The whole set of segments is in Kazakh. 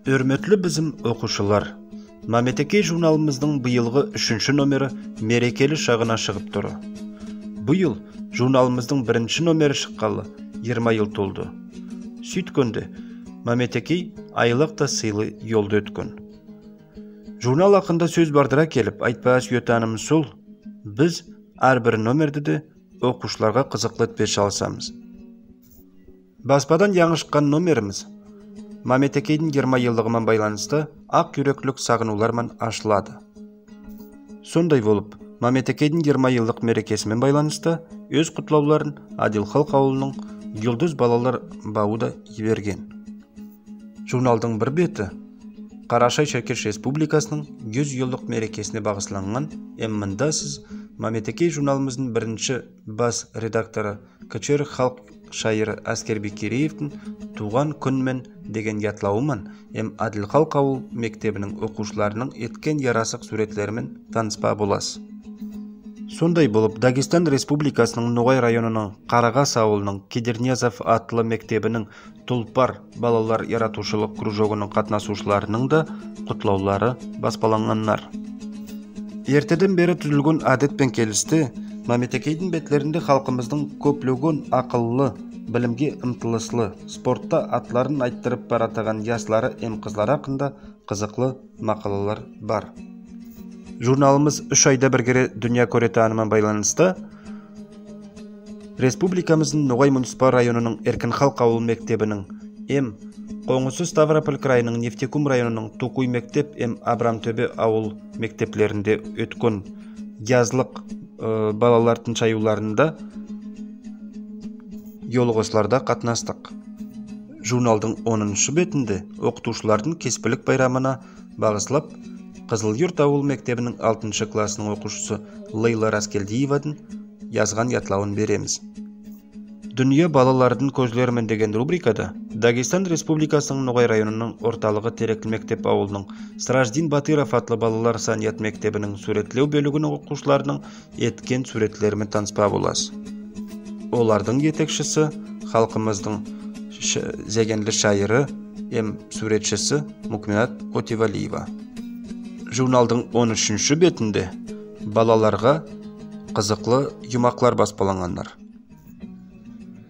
Өрмөтлі бізім оқушылар, Маметекей журналымыздың бұйылғы 3-ші номері мерекелі шағына шығып тұры. Бұйыл журналымыздың 1-ші номері шыққалы 20 ел толды. Сөйткенде, Маметекей айлықта сыйлы елді өткен. Журнал ақында сөз бардыра келіп, айтпағыз өтанымыз сол, біз әрбір номерді де оқушыларға қызықлы етпеш алсамыз. Баспадан яңы шыққан номеріміз Маметекейдің 20 елдігімен байланысты ақ жүректілік сағынулармен ашылады. Сондай болып, Маметекейдің 20 елдік мерекесімен байланысты өз құтлауларын Адилхалық ауылының Юлдыз балалар бауы еберген. Журналдың бір беті Қарашай Шеркеш Республикасының 100 елдік мерекесіне бағысланған, мында сіз Маметекей журналымыздың бірінші бас редакторы Качер халық шайыры Әскербек Кереевтің туған күнмен деген ятлауымен Адилхалық ауыл мектебінің оқушыларының еткен ярасық суретлерімен таныспа боласыз. Сондай болып, Дагестан Республикасының Ноғай районының Қарағас ауылының Кедерниязов атлы мектебінің Тұлпар балалар яратушылық кружогының қатынасушыларының да құтлаулары баспаланғаннар. Ертеден бері түзілген әдетпен келісті, Маметекейдің бетлерінде халқымыздың көплеген ақыллы, білімге ұмтылыслы, спортта атларын айттырып баратаған яслары қызлар ақында қызықлы мақалалар бар. Журналымыз 3 айда бір кере дүния көретанымен байланысты, Республикамыздың Ноғай муниципал районының Еркінхалық ауыл мектебінің Қоңысы Ставрополь крайының Нефтекум районының Тукуй мектеп Абрамтөбе ауыл мектеплерінде өткен язлық балалардың шаюларында йолғысларда қатынастық. Журналдың 10-шы бетінде оқытушылардың кеспілік байрамына бағыслап, Қызылйұрт ауыл мектебінің 6-шы класының оқушысы Лейла Раскелдиеваның yazған ятлауын береміз. Дүния балалардың көзлерімен деген рубрикада Дагестан Республикасының Ноғай районының орталығы Теректі мектеп ауылының Сраждин Батыров атлы балалар саният мектебінің суретлеу бөлігінің оқушыларының еткен суретлерімен таныспа боласыз. Олардың етекшісі халқымыздың зегенлі шайыры суретшісі Мукминат Отивалиева. Журналдың 13-ші бетінде балаларға қызықлы юмақлар баспаланғандар.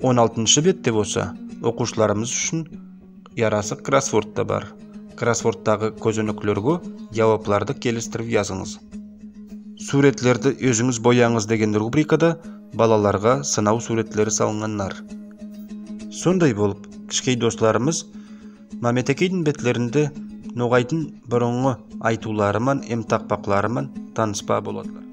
16-шы бетте болса, оқушыларымыз үшін ярасық кроссворд та бар. Кроссвордтағы көзөнөклөргө жауапларды келістіріп yazыңыз. Суретлерді өзіңіз бояңыз деген рубрикада балаларға сынау суретлері салынғандар. Сондай болып, кішкей достарымыз Маметекейдің бетлерінде Ноғайдың бұрынғы айтуларымен, тақпақларымен таныспа боладылар.